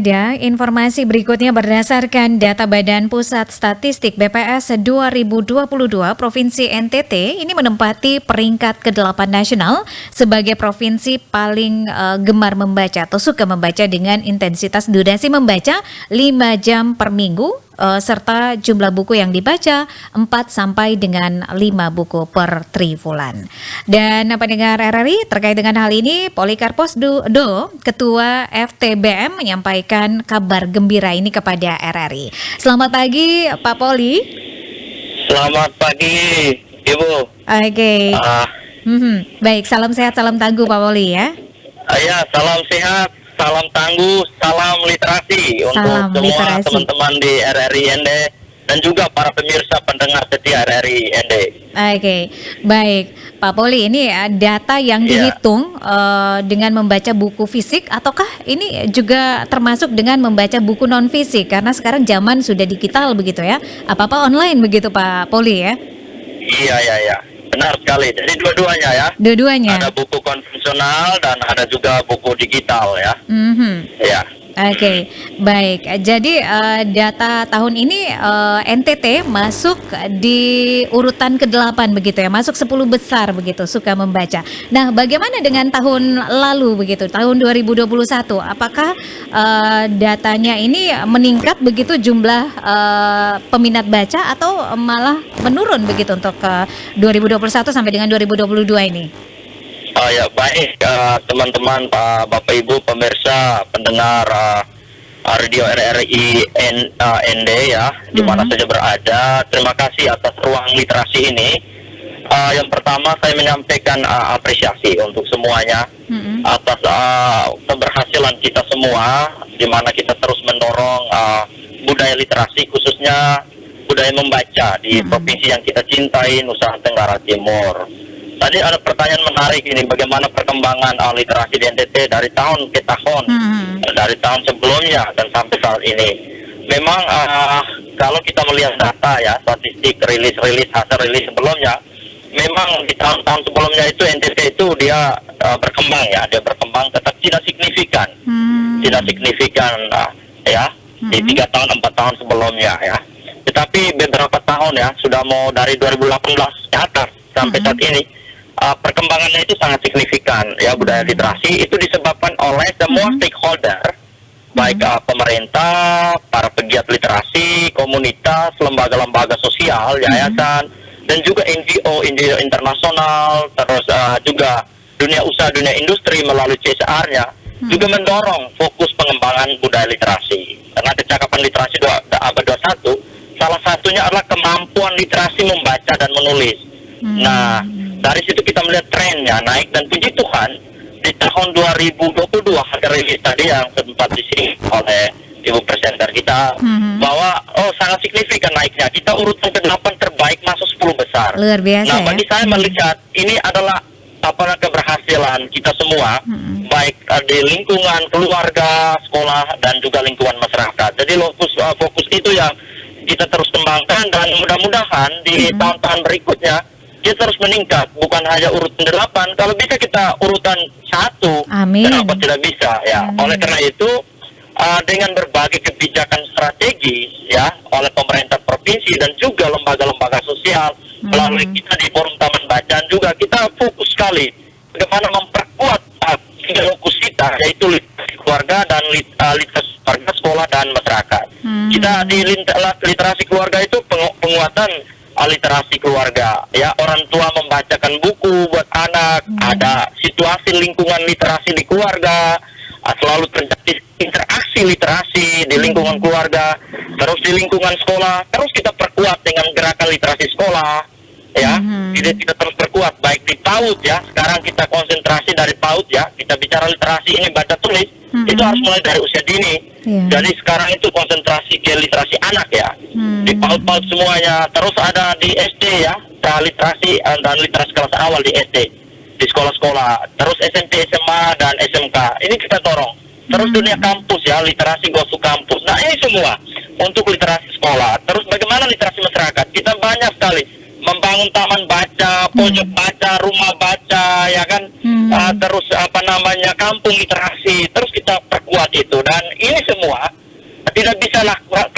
Ada informasi berikutnya berdasarkan data Badan Pusat Statistik BPS 2022, Provinsi NTT ini menempati peringkat ke-8 nasional sebagai provinsi paling gemar membaca atau suka membaca dengan intensitas durasi membaca 5 jam per minggu serta jumlah buku yang dibaca 4 sampai dengan 5 buku per triwulan. Dan pendengar RRI terkait dengan hal ini, Polikarpus Do, Ketua FTBM menyampaikan kabar gembira ini kepada RRI. Selamat pagi Pak Poli. Selamat pagi Ibu. Oke. Baik, salam sehat, salam tangguh Pak Poli ya. Ya, salam sehat, salam tangguh, salam literasi Salam untuk semua literasi. teman-teman di RRI ND dan juga para pemirsa pendengar setia RRI ND. Oke, baik Pak Poli, ini data yang dihitung dengan membaca buku fisik ataukah ini juga termasuk dengan membaca buku non fisik, karena sekarang zaman sudah digital begitu ya, apa-apa online begitu Pak Poli ya? Iya, benar sekali. Jadi dua-duanya ya. Dua-duanya. Ada buku konvensional dan ada juga buku digital ya. Ya. Oke, baik. Jadi data tahun ini NTT masuk di urutan ke-8 begitu ya, masuk 10 besar begitu suka membaca. Nah, bagaimana dengan tahun lalu begitu, tahun 2021? Apakah datanya ini meningkat begitu jumlah peminat baca atau malah menurun begitu untuk 2021 sampai dengan 2022 ini? Ya baik teman-teman, Bapak Ibu pemirsa pendengar radio RRI ND ya, di mana saja berada. Terima kasih atas ruang literasi ini. Yang pertama saya menyampaikan apresiasi untuk semuanya atas keberhasilan kita semua, di mana kita terus mendorong budaya literasi, khususnya budaya membaca di provinsi yang kita cintai, Nusa Tenggara Timur. Tadi ada pertanyaan menarik ini, bagaimana perkembangan literasi di NTT dari tahun ke tahun, dari tahun sebelumnya dan sampai saat ini. Memang kalau kita melihat data ya, statistik hasil rilis sebelumnya, memang di tahun-tahun sebelumnya itu NTT itu dia berkembang ya, dia berkembang tetap tidak signifikan, ya, di 3 tahun 4 tahun sebelumnya ya. Tetapi beberapa tahun ya, sudah mau dari 2018 ke atas sampai saat ini, perkembangannya itu sangat signifikan ya. Budaya literasi itu disebabkan oleh semua stakeholder, baik pemerintah, para pegiat literasi, komunitas, lembaga-lembaga sosial, yayasan, dan juga NGO internasional, terus juga dunia usaha, dunia industri melalui CSR-nya juga mendorong fokus pengembangan budaya literasi. Karena kecakapan literasi abad 21 salah satunya adalah kemampuan literasi membaca dan menulis. Nah, dari situ kita melihat trennya naik, dan puji Tuhan di tahun 2022 hasil rilis tadi yang sempat disinggung oleh Ibu presenter kita, bahwa sangat signifikan naiknya. Kita urutan ke-8 terbaik masuk 10 besar. Luar biasa. Nah, bagi saya melihat ini adalah keberhasilan kita semua, baik di lingkungan keluarga, sekolah, dan juga lingkungan masyarakat. Jadi fokus itu yang kita terus kembangkan, dan mudah-mudahan di tahun-tahun berikutnya dia terus meningkat, bukan hanya urutan 8. Kalau bisa kita urutan 1, Amin. kenapa tidak bisa ya? Oleh karena itu, dengan berbagai kebijakan strategis ya oleh pemerintah provinsi dan juga lembaga-lembaga sosial, melalui kita di Forum Taman Bacaan juga kita fokus sekali bagaimana memperkuat 3 fokus kita, yaitu literasi keluarga dan literasi keluarga, sekolah, dan masyarakat. Kita di literasi keluarga itu penguatan literasi keluarga ya, orang tua membacakan buku buat anak, ada situasi lingkungan literasi di keluarga, selalu terjadi interaksi literasi di lingkungan keluarga, terus di lingkungan sekolah, terus kita perkuat dengan gerakan literasi sekolah ya. Jadi kita terus perkuat baik di PAUD ya, sekarang kita konsentrasi dari PAUD ya, kita bicara literasi ini baca tulis, itu harus mulai dari usia dini. Jadi sekarang itu konsentrasi ke literasi anak ya, di PAUD semuanya. Terus ada di SD ya, literasi dan literasi kelas awal di SD, di sekolah-sekolah. Terus SMP, SMA, dan SMK, ini kita dorong. Terus dunia kampus ya, literasi gosu kampus. Nah, ini semua untuk literasi sekolah. Terus bagaimana literasi masyarakat? Kita banyak sekali membangun taman baca, pojok baca, rumah baca, ya kan? Terus kampung literasi, terus kita perkuat itu. Dan ini semua tidak bisa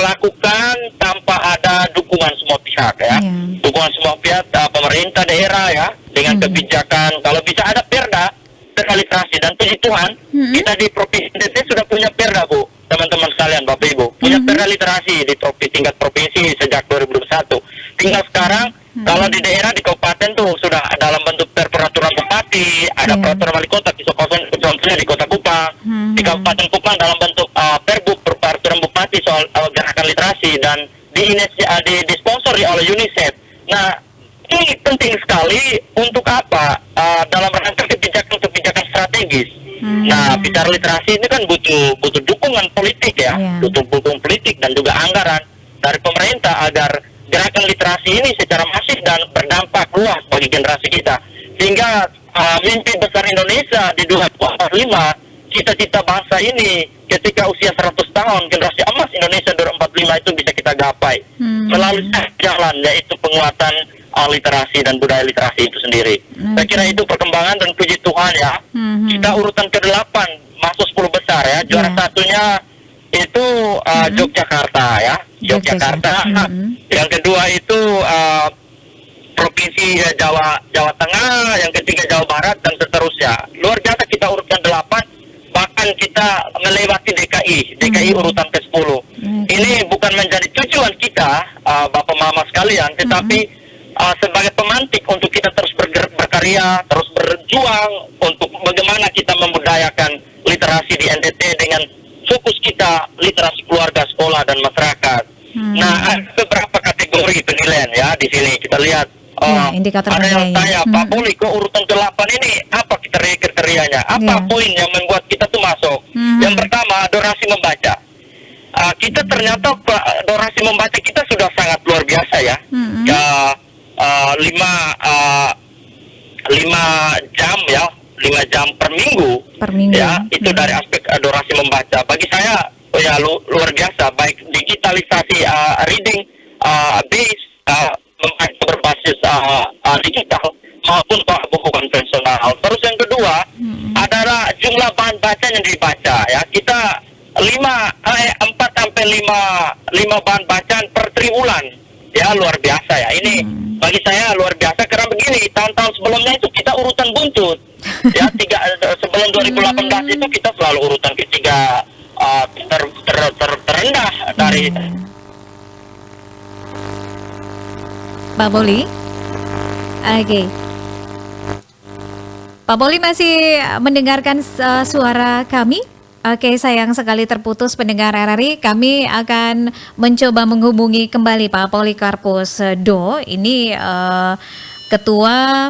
lakukan tanpa ada dukungan semua pihak ya. Dukungan semua pihak, pemerintah daerah ya, dengan kebijakan. Kalau bisa ada perda literasi, dan puji Tuhan kita di Provinsi NTT sudah punya perda, Bu, teman-teman sekalian, Bapak Ibu, punya perda literasi di tingkat provinsi sejak 2021. Tinggal sekarang kalau di daerah, di kabupaten tuh sudah dalam bentuk peraturan bupati, ada peraturan wali kota, contohnya di Kota Kupang, di Kabupaten Kupang dalam bentuk peraturan bupati soal gerakan literasi, dan disponsori oleh UNICEF. Nah, ini penting sekali untuk apa? Dalam rangka kebijakan strategis. Nah, bicara literasi ini kan butuh dukungan politik ya, butuh dukungan politik dan juga anggaran dari pemerintah agar gerakan literasi ini secara masif dan berdampak luas bagi generasi kita. Sehingga mimpi besar Indonesia di 2045, cita-cita bangsa ini ketika usia 100 tahun, generasi emas Indonesia 2045 itu bisa kita gapai melalui jalan, yaitu penguatan literasi dan budaya literasi itu sendiri. Saya kira itu perkembangan, dan puji Tuhan ya, kita urutan ke-8 masuk 10 besar ya. Juara satunya itu Yogyakarta ya, Yogyakarta. Yang kedua itu Provinsi Jawa Tengah, yang ketiga Jawa Barat, dan seterusnya. Luar biasa kita urutkan 8, bahkan kita melewati DKI urutan ke-10. Ini bukan menjadi tujuan kita, Bapak Mama sekalian, tetapi sebagai pemantik untuk kita terus berkarya, terus berjuang untuk bagaimana kita membudayakan literasi di NTT dengan fokus kita literasi keluarga, sekolah, dan masyarakat. Nah, ada beberapa kategori penilaian ya di sini kita lihat. Ada yang tanya, Pak Poli, kok urutan ke-8 ini apa kriterianya? Apa poin yang membuat kita tuh masuk? Yang pertama, durasi membaca. Kita ternyata durasi membaca kita sudah sangat luar biasa ya. 5 jam ya, 5 jam per minggu ya, itu dari aspek durasi membaca. Bagi saya ya luar biasa, baik digitalisasi reading base membaca berbasis digital maupun buku konvensional. Terus yang kedua adalah jumlah bahan baca yang dibaca ya. Kita 4 sampai 5 bahan bacaan per triwulan ya, luar biasa ya. Ini bagi saya luar biasa karena begini, tahun-tahun sebelumnya itu kita urutan buntut ya, sebelum 2018 itu kita selalu urutan ketiga terendah dari Pak Poli. Oke. Pak Poli masih mendengarkan suara kami? Oke, sayang sekali terputus pendengar RRI. Kami akan mencoba menghubungi kembali Pak Polikarpus Do. Ini Ketua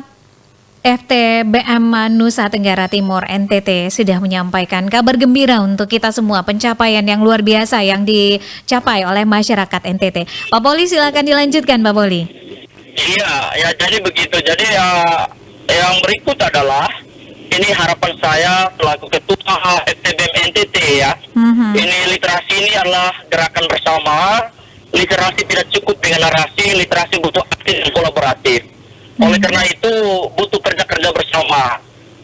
FTBM Nusa Tenggara Timur NTT sudah menyampaikan kabar gembira untuk kita semua, pencapaian yang luar biasa yang dicapai oleh masyarakat NTT. Pak Poli, silakan dilanjutkan Pak Poli. Iya, ya jadi begitu. Jadi yang berikut adalah ini harapan saya selaku Ketua FTBM NTT ya. Ini literasi ini adalah gerakan bersama. Literasi tidak cukup dengan narasi, literasi butuh aktif dan kolaboratif. Oleh karena itu butuh kerja-kerja bersama.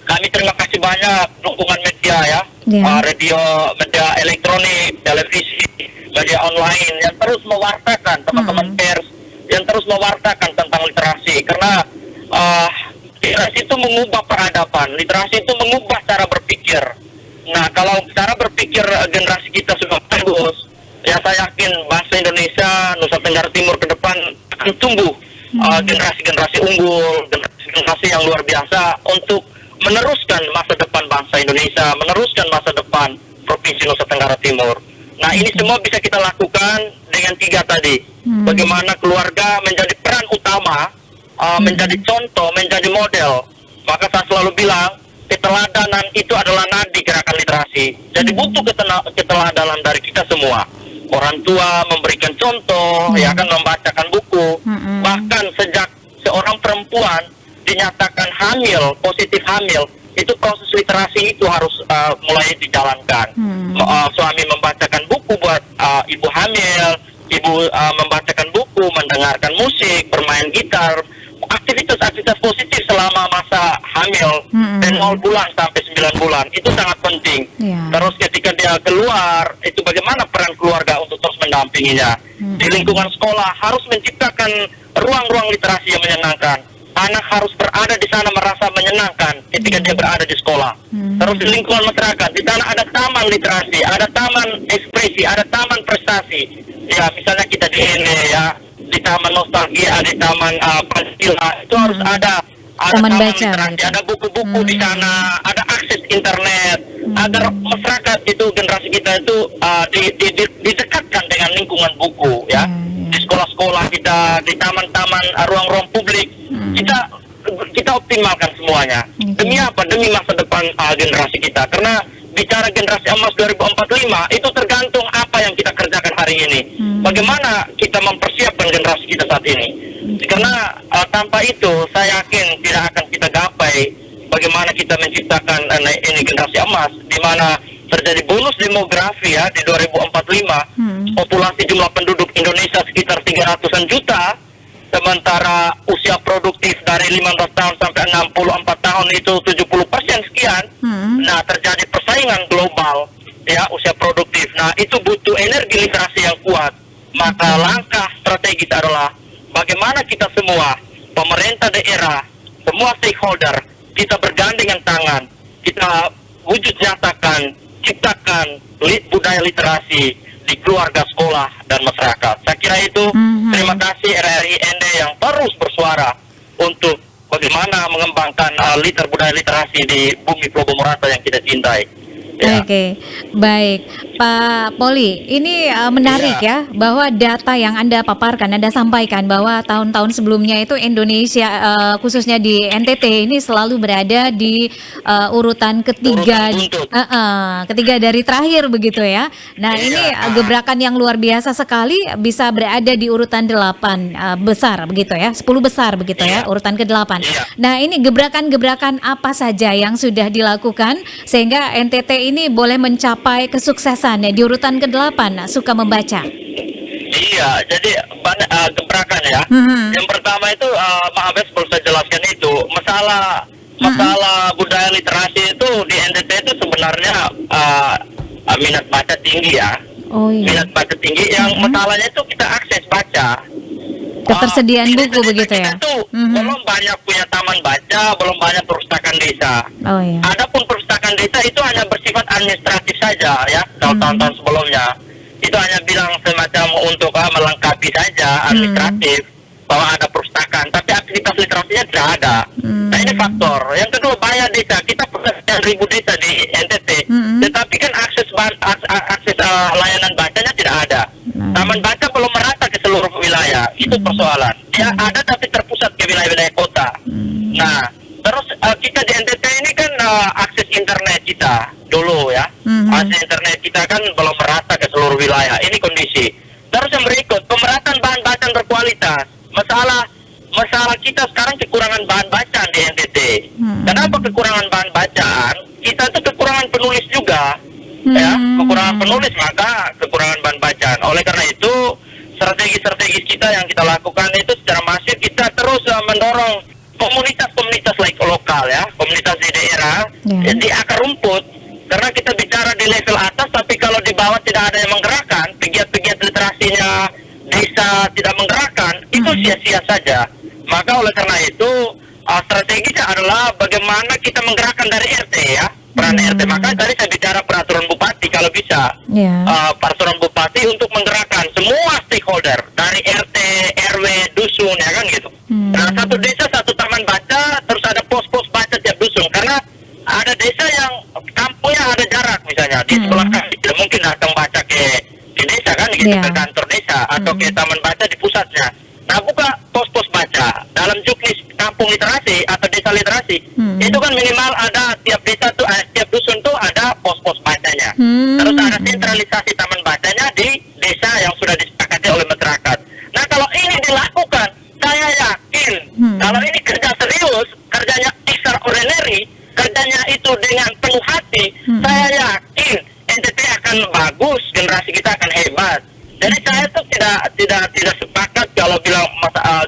Kami terima kasih banyak dukungan media ya, radio, media elektronik, televisi, media online yang terus mewartakan, teman-teman pers yang terus mewartakan tentang literasi. Karena literasi itu mengubah peradaban, literasi itu mengubah cara berpikir. Nah, kalau cara berpikir generasi kita sudah bagus, ya saya yakin bangsa Indonesia, Nusa Tenggara Timur ke depan akan tumbuh generasi-generasi unggul, generasi yang luar biasa untuk meneruskan masa depan bangsa Indonesia, meneruskan masa depan Provinsi Nusa Tenggara Timur. Nah, ini semua bisa kita lakukan dengan 3 tadi. Bagaimana keluarga menjadi peran utama, menjadi contoh, menjadi model. Maka saya selalu bilang, keteladanan itu adalah nadi gerakan literasi. Jadi butuh keteladanan dari kita semua. Orang tua memberikan contoh, ya kan, membacakan buku. Bahkan sejak seorang perempuan dinyatakan hamil, positif hamil, itu proses literasi itu harus mulai dijalankan. Suami membacakan buku buat ibu hamil, ibu membacakan buku, mendengarkan musik, bermain gitar, aktivitas positif selama masa hamil dari 0 bulan sampai 9 bulan itu sangat penting. Terus ketika dia keluar, itu bagaimana peran keluarga untuk terus mendampinginya. Di lingkungan sekolah harus menciptakan ruang-ruang literasi yang menyenangkan. Anak harus berada di sana merasa menyenangkan ketika dia berada di sekolah. Terus di lingkungan masyarakat, di sana ada taman literasi, ada taman ekspresi, ada taman prestasi. Ya, misalnya kita di ini ya, di taman nostalgia, di taman Pancasila, itu harus ada taman baca, literasi, gitu. ada buku-buku di sana, ada akses internet, agar masyarakat itu, generasi kita itu didekatkan dengan lingkungan buku ya. Di sekolah-sekolah kita, di taman-taman, ruang-ruang publik, kita optimalkan semuanya. Demi apa? Demi masa depan generasi kita. Karena bicara generasi emas 2045 itu tergantung apa yang kita kerjakan hari ini. Bagaimana kita mempersiapkan generasi kita saat ini. Karena tanpa itu saya yakin tidak akan kita gapai bagaimana kita menciptakan ini generasi emas, di mana terjadi bonus demografi ya di 2045. Populasi jumlah penduduk Indonesia sekitar 300-an juta, sementara usia produktif dari 15 tahun sampai 64 tahun itu 70% sekian. Nah, terjadi persaingan global ya usia produktif. Nah, itu butuh energi literasi yang kuat. Maka langkah strategis adalah bagaimana kita semua, pemerintah daerah, semua stakeholder, kita bergandengan tangan, kita wujud nyatakan, ciptakan budaya literasi di keluarga, sekolah, dan masyarakat. Saya kira itu. Terima kasih RRI ND yang terus bersuara untuk bagaimana mengembangkan budaya literasi di bumi Pulau Morata yang kita cintai. Ya. Oke, baik Pak Poli, ini menarik ya bahwa data yang Anda paparkan, Anda sampaikan bahwa tahun-tahun sebelumnya itu Indonesia khususnya di NTT ini selalu berada di urutan ketiga, ketiga dari terakhir begitu ya. Nah ini gebrakan yang luar biasa sekali, bisa berada di urutan 8 besar begitu ya, 10 besar begitu ya, urutan ke-8. Nah ini gebrakan-gebrakan apa saja yang sudah dilakukan sehingga NTT ini boleh mencapai kesuksesan ya di urutan ke-8 suka membaca. Iya, jadi banyak gebrakan ya. Yang pertama itu Pak Abes perlu saya jelaskan itu masalah budaya literasi itu di NTT itu sebenarnya minat baca tinggi ya. Minat baca tinggi, yang masalahnya itu kita akses baca. Ketersediaan buku begitu ya. Kita tuh belum banyak punya taman baca, belum banyak perpustakaan desa. Adapun perpustakaan desa itu hanya bersifat administratif saja ya. Kalau tahun-tahun sebelumnya itu hanya bilang semacam untuk melengkapi saja administratif bahwa ada perpustakaan, tapi aktivitas literasinya tidak ada. Nah ini faktor. Yang kedua, banyak desa, kita punya 1.000 desa di NTT, tetapi kan akses layanan bacanya tidak ada. Taman baca belum merata ke seluruh wilayah, itu persoalan. Dia ada tapi terpusat ke wilayah-wilayah kota. Nah, terus kita di NTT ini kan akses internet kita dulu ya, akses internet kita kan belum merata ke seluruh wilayah. Ini kondisi. Terus yang berikut, pemerataan bahan bacaan berkualitas. Masalah kita sekarang kekurangan bahan bacaan di NTT. Kenapa kekurangan bahan bacaan? Kita tuh kekurangan penulis juga. Ya, kekurangan penulis, maka kekurangan bahan bacaan. Oleh karena itu, strategi-strategi kita yang kita lakukan itu secara masif, kita terus mendorong komunitas-komunitas lokal ya, komunitas di daerah, di akar rumput. Karena kita bicara di level atas, tapi kalau di bawah tidak ada yang menggerakkan, pegiat-pegiat literasinya desa tidak menggerakkan, itu sia-sia saja. Maka oleh karena itu, strateginya adalah bagaimana kita menggerakkan dari RT ya, peran RT. Maka tadi saya bicara peraturan bupati, kalau bisa peraturan bupati untuk menggerakkan semua stakeholder dari RT, RW, dusun ya kan gitu. Nah, satu desa satu taman baca, terus ada pos-pos baca tiap dusun. Karena ada desa yang kampungnya ada jarak, misalnya di sebelah kan tidak mungkin datang baca ke desa kan gitu, ke kantor desa atau ke taman baca di pusatnya. Nah, buka pos-pos baca dalam juknis kampung literasi atau desa literasi, itu kan minimal ada tiap desa tuh, tiap dusun tuh ada pos-pos bacanya. Terus ada sentralisasi taman bacanya di desa yang sudah disepakati oleh masyarakat. Nah, kalau ini dilakukan, saya yakin kalau ini kerja serius, kerjanya extraordinary, kerjanya itu dengan penuh hati, saya yakin NTT akan bagus, generasi kita akan hebat. Jadi saya tuh tidak sepakat kalau bilang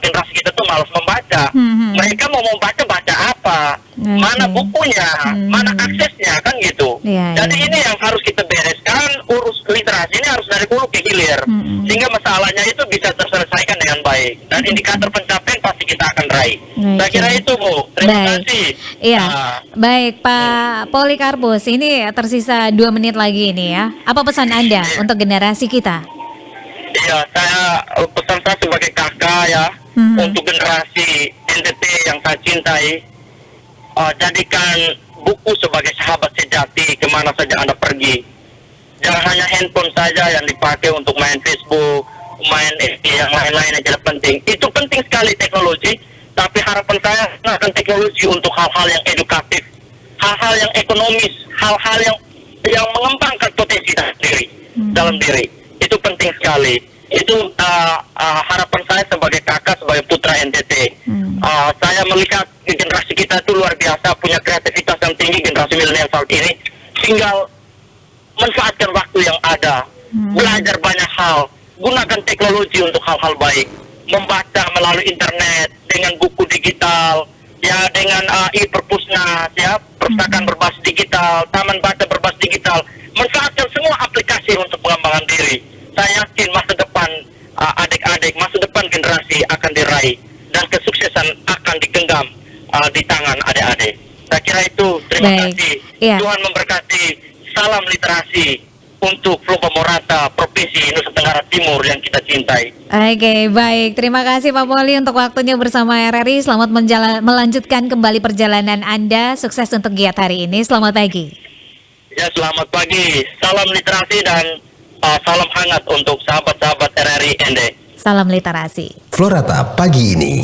generasi kita tuh malas membaca. membaca. Mereka mau baca apa? Oke. Mana bukunya? Mana aksesnya, kan gitu. Iya, Jadi iya. ini yang harus kita bereskan, urus literasi ini harus dari hulu ke hilir. Sehingga masalahnya itu bisa terselesaikan dengan baik. Dan indikator pencapaian pasti kita akan raih. Saya kira itu, Bu. Terima Baik. kasih. Iya, Nah, baik Pak Polikarpus, ini tersisa 2 menit lagi ini ya. Apa pesan Anda untuk generasi kita? iya, saya pesan saya sebagai kakak ya, untuk generasi NTT yang saya cintai, jadikan buku sebagai sahabat sejati kemana saja Anda pergi. Jangan hanya handphone saja yang dipakai untuk main Facebook, main FB, yang lain-lain yang tidak penting. Itu penting sekali teknologi, tapi harapan saya gunakan teknologi untuk hal-hal yang edukatif, hal-hal yang ekonomis, hal-hal yang mengembangkan potensi dalam diri. Itu penting sekali. Itu harapan saya sebagai kakak, sebagai putra NTT. Saya melihat generasi kita itu luar biasa, punya kreativitas yang tinggi, generasi milenial saat ini. Tinggal manfaatkan waktu yang ada, belajar banyak hal, gunakan teknologi untuk hal-hal baik, membaca melalui internet, dengan buku digital, ya dengan e-perpusnas, ya perpustakaan berbasis digital, taman baca berbasis digital, manfaatkan semua aplikasi untuk pengembangan diri. Saya yakin masa depan adik-adik, masa depan generasi akan diraih dan kesuksesan akan digenggam di tangan adik-adik. Saya kira itu. Terima Baik. kasih. Iya. Tuhan memberkati. Salam literasi untuk Pulau Morata, Provinsi Nusa Tenggara Timur yang kita cintai. Oke, baik. Terima kasih Pak Poli untuk waktunya bersama RRI. Selamat melanjutkan kembali perjalanan Anda. Sukses untuk giat hari ini. Selamat pagi. Ya, selamat pagi. Salam literasi dan salam hangat untuk sahabat-sahabat RRI ND. Salam literasi. Florata pagi ini.